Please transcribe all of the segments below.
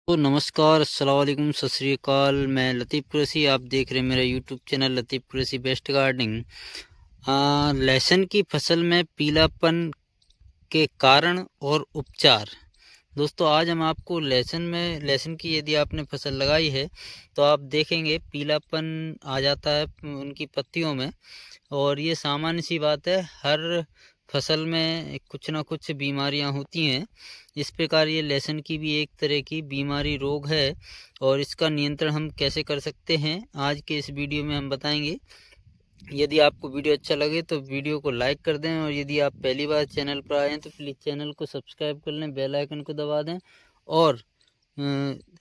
तो नमस्कार, अस्सलाम वालेकुम, सत श्री अकाल। मैं लतीफ़ कुरैशी, आप देख रहे हैं मेरा यूट्यूब चैनल लतीफ़ कुरैशी बेस्ट गार्डनिंग। लहसुन की फसल में पीलापन के कारण और उपचार। दोस्तों, आज हम आपको लहसुन की यदि आपने फसल लगाई है तो आप देखेंगे पीलापन आ जाता है उनकी पत्तियों में। और ये सामान्य सी बात है, हर फसल में कुछ ना कुछ बीमारियां होती हैं। इस प्रकार ये लहसुन की भी एक तरह की बीमारी रोग है और इसका नियंत्रण हम कैसे कर सकते हैं आज के इस वीडियो में हम बताएंगे। यदि आपको वीडियो अच्छा लगे तो वीडियो को लाइक कर दें और यदि आप पहली बार चैनल पर आए हैं तो प्लीज़ चैनल को सब्सक्राइब कर लें, बेल आइकन को दबा दें और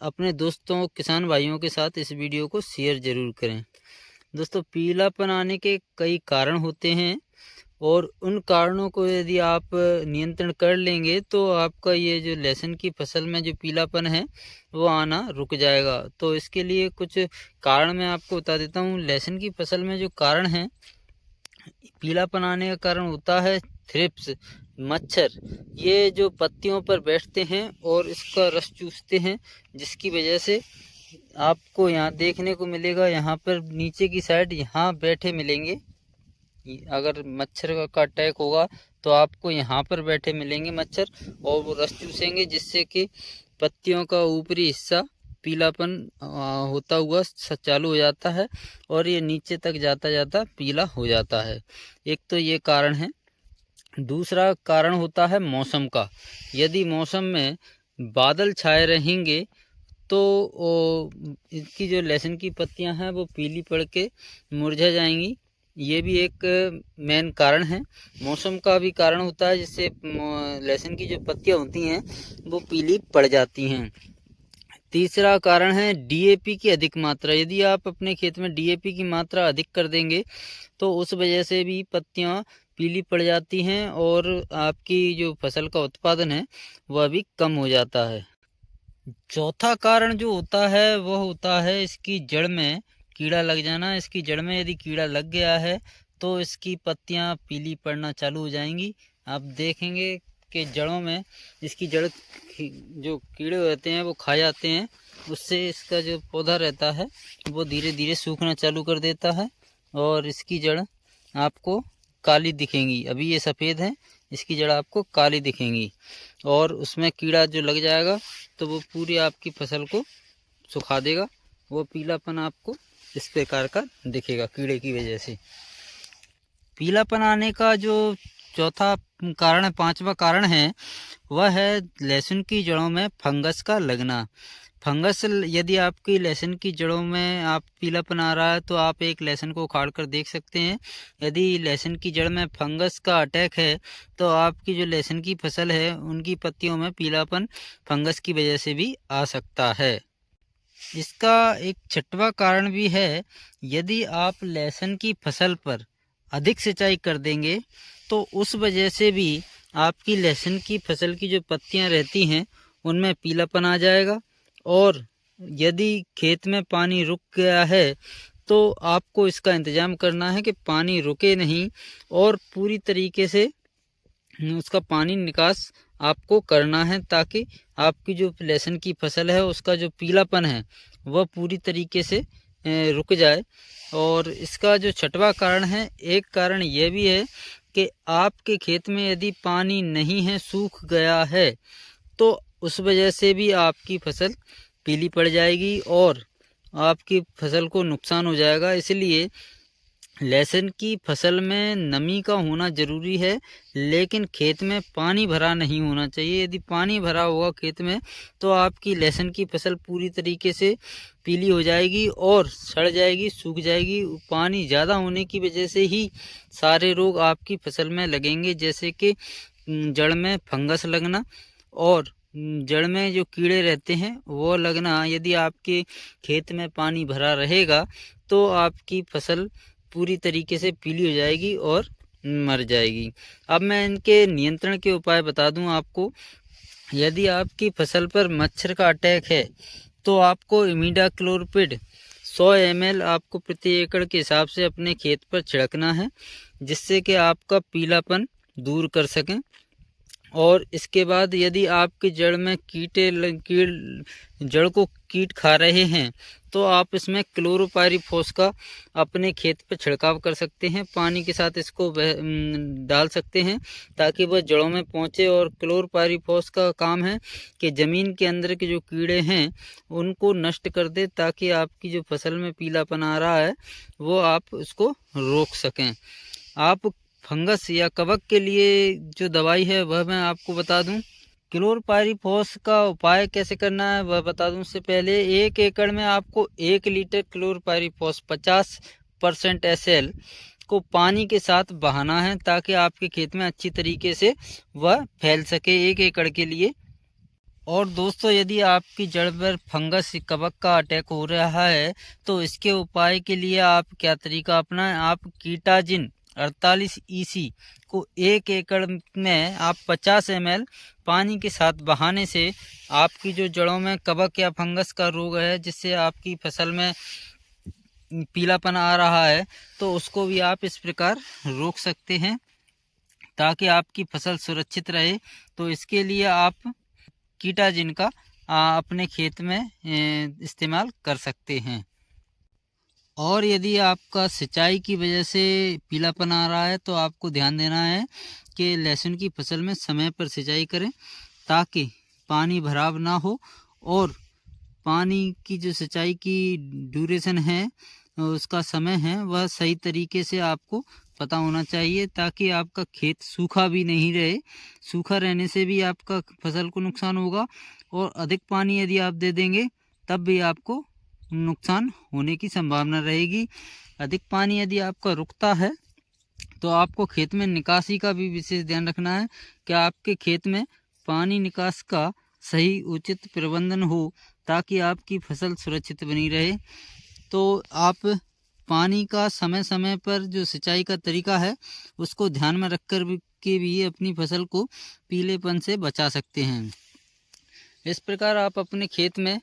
अपने दोस्तों किसान भाइयों के साथ इस वीडियो को शेयर ज़रूर करें। दोस्तों, पीलापन आने के कई कारण होते हैं और उन कारणों को यदि आप नियंत्रण कर लेंगे तो आपका ये जो लहसुन की फसल में जो पीलापन है वो आना रुक जाएगा। तो इसके लिए कुछ कारण मैं आपको बता देता हूँ। लहसुन की फसल में जो कारण है पीलापन आने का कारण होता है थ्रिप्स, मच्छर। ये जो पत्तियों पर बैठते हैं और इसका रस चूसते हैं, जिसकी वजह से आपको यहाँ देखने को मिलेगा, यहाँ पर नीचे की साइड यहाँ बैठे मिलेंगे। अगर मच्छर का अटैक होगा तो आपको यहाँ पर बैठे मिलेंगे मच्छर और वो रस चूसेंगे, जिससे कि पत्तियों का ऊपरी हिस्सा पीलापन होता हुआ चालू हो जाता है और ये नीचे तक जाता जाता पीला हो जाता है। एक तो ये कारण है। दूसरा कारण होता है मौसम का। यदि मौसम में बादल छाए रहेंगे तो इसकी जो लहसुन की पत्तियां हैं वो पीली पड़ के मुरझा जाएंगी। ये भी एक मेन कारण है। मौसम का भी कारण होता है, जिससे लहसुन की जो पत्तियां होती हैं वो पीली पड़ जाती हैं। तीसरा कारण है डीएपी की अधिक मात्रा। यदि आप अपने खेत में डीएपी की मात्रा अधिक कर देंगे तो उस वजह से भी पत्तियां पीली पड़ जाती हैं और आपकी जो फसल का उत्पादन है वह भी कम हो जाता है। चौथा कारण जो होता है वह होता है इसकी जड़ में कीड़ा लग जाना। इसकी जड़ में यदि कीड़ा लग गया है तो इसकी पत्तियां पीली पड़ना चालू हो जाएंगी। आप देखेंगे कि जड़ों में इसकी जड़ जो कीड़े होते हैं वो खा जाते हैं, उससे इसका जो पौधा रहता है वो धीरे धीरे सूखना चालू कर देता है और इसकी जड़ आपको काली दिखेंगी। अभी ये सफ़ेद है, इसकी जड़ आपको काली दिखेंगी और उसमें कीड़ा जो लग जाएगा तो वो पूरी आपकी फसल को सुखा देगा। वो पीलापन आपको इस प्रकार का दिखेगा कीड़े की वजह से। पीलापन आने का जो चौथा कारण है, पांचवा कारण है, वह है लहसुन की जड़ों में फंगस का लगना। फंगस यदि आपकी लहसुन की जड़ों में आप पीलापन आ रहा है तो आप एक लहसुन को उखाड़ कर देख सकते हैं। यदि लहसुन की जड़ में फंगस का अटैक है तो आपकी जो लहसुन की फसल है उनकी पत्तियों में पीलापन फंगस की वजह से भी आ सकता है। इसका एक छठवां कारण भी है। यदि आप लहसुन की फसल पर अधिक सिंचाई कर देंगे तो उस वजह से भी आपकी लहसुन की फसल की जो पत्तियां रहती हैं उनमें पीलापन आ जाएगा। और यदि खेत में पानी रुक गया है तो आपको इसका इंतज़ाम करना है कि पानी रुके नहीं और पूरी तरीके से उसका पानी निकास आपको करना है, ताकि आपकी जो लहसुन की फसल है उसका जो पीलापन है वह पूरी तरीके से रुक जाए। और इसका जो छठवां कारण है, एक कारण यह भी है कि आपके खेत में यदि पानी नहीं है, सूख गया है, तो उस वजह से भी आपकी फसल पीली पड़ जाएगी और आपकी फसल को नुकसान हो जाएगा। इसलिए लहसुन की फसल में नमी का होना ज़रूरी है, लेकिन खेत में पानी भरा नहीं होना चाहिए। यदि पानी भरा होगा खेत में तो आपकी लहसुन की फसल पूरी तरीके से पीली हो जाएगी और सड़ जाएगी, सूख जाएगी। पानी ज़्यादा होने की वजह से ही सारे रोग आपकी फसल में लगेंगे, जैसे कि जड़ में फंगस लगना और जड़ में जो कीड़े रहते हैं वो लगना। यदि आपके खेत में पानी भरा रहेगा तो आपकी फसल पूरी तरीके से पीली हो जाएगी और मर जाएगी। अब मैं इनके नियंत्रण के उपाय बता दूं आपको। यदि आपकी फसल पर मच्छर का अटैक है तो आपको इमिडाक्लोपीड 100 ml आपको प्रति एकड़ के हिसाब से अपने खेत पर छिड़कना है, जिससे कि आपका पीलापन दूर कर सकें। और इसके बाद यदि आपकी जड़ में जड़ को कीट खा रहे हैं तो आप इसमें क्लोरोपाइरीफॉस का अपने खेत पर छिड़काव कर सकते हैं। पानी के साथ इसको डाल सकते हैं ताकि वह जड़ों में पहुंचे। और क्लोरोपाइरीफॉस का काम है कि ज़मीन के अंदर के जो कीड़े हैं उनको नष्ट कर दे, ताकि आपकी जो फसल में पीलापन आ रहा है वो आप उसको रोक सकें। आप फंगस या कवक के लिए जो दवाई है वह मैं आपको बता दूं। क्लोरोपाइरीफॉस का उपाय कैसे करना है वह बता दूं। उससे पहले 1 एकड़ में आपको 1 लीटर क्लोरोपाइरीफॉस 50% SL को पानी के साथ बहाना है, ताकि आपके खेत में अच्छी तरीके से वह फैल सके 1 एकड़ के लिए। और दोस्तों, यदि आपकी जड़ पर फंगस कवक का अटैक हो रहा है तो इसके उपाय के लिए आप क्या तरीका अपनाएं। आप कीटाजिन 48 EC को 1 एकड़ में आप 50 ml पानी के साथ बहाने से आपकी जो जड़ों में कवक या फंगस का रोग है, जिससे आपकी फसल में पीलापन आ रहा है, तो उसको भी आप इस प्रकार रोक सकते हैं ताकि आपकी फसल सुरक्षित रहे। तो इसके लिए आप कीटाजिन का अपने खेत में इस्तेमाल कर सकते हैं। और यदि आपका सिंचाई की वजह से पीलापन आ रहा है तो आपको ध्यान देना है कि लहसुन की फसल में समय पर सिंचाई करें, ताकि पानी भराव ना हो। और पानी की जो सिंचाई की ड्यूरेशन है, उसका समय है, वह सही तरीके से आपको पता होना चाहिए, ताकि आपका खेत सूखा भी नहीं रहे। सूखा रहने से भी आपका फसल को नुकसान होगा, और अधिक पानी यदि आप दे देंगे तब भी आपको नुकसान होने की संभावना रहेगी। अधिक पानी यदि आपका रुकता है तो आपको खेत में निकासी का भी विशेष ध्यान रखना है कि आपके खेत में पानी निकास का सही उचित प्रबंधन हो, ताकि आपकी फसल सुरक्षित बनी रहे। तो आप पानी का समय समय पर जो सिंचाई का तरीका है उसको ध्यान में रखकर के भी अपनी फसल को पीलेपन से बचा सकते हैं। इस प्रकार आप अपने खेत में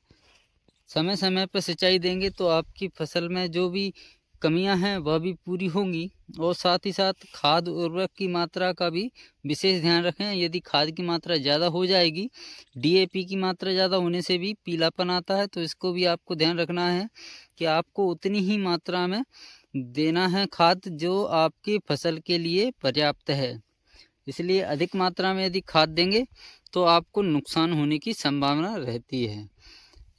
समय समय पर सिंचाई देंगे तो आपकी फसल में जो भी कमियां हैं वह भी पूरी होंगी। और साथ ही साथ खाद उर्वरक की मात्रा का भी विशेष ध्यान रखें। यदि खाद की मात्रा ज़्यादा हो जाएगी, DAP की मात्रा ज़्यादा होने से भी पीलापन आता है, तो इसको भी आपको ध्यान रखना है कि आपको उतनी ही मात्रा में देना है खाद जो आपकी फसल के लिए पर्याप्त है। इसलिए अधिक मात्रा में यदि खाद देंगे तो आपको नुकसान होने की संभावना रहती है।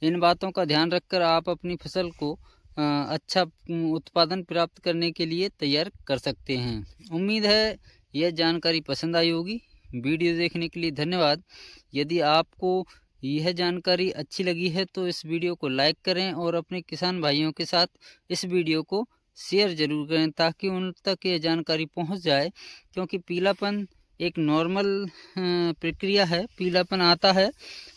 इन बातों का ध्यान रखकर आप अपनी फसल को अच्छा उत्पादन प्राप्त करने के लिए तैयार कर सकते हैं। उम्मीद है यह जानकारी पसंद आई होगी। वीडियो देखने के लिए धन्यवाद। यदि आपको यह जानकारी अच्छी लगी है तो इस वीडियो को लाइक करें और अपने किसान भाइयों के साथ इस वीडियो को शेयर ज़रूर करें, ताकि उन तक ये जानकारी पहुंच जाए। क्योंकि पीलापन एक नॉर्मल प्रक्रिया है, पीलापन आता है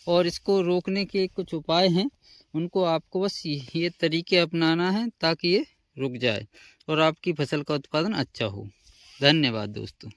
और इसको रोकने के कुछ उपाय हैं, उनको आपको बस ये तरीके अपनाना है ताकि ये रुक जाए और आपकी फसल का उत्पादन अच्छा हो। धन्यवाद दोस्तों।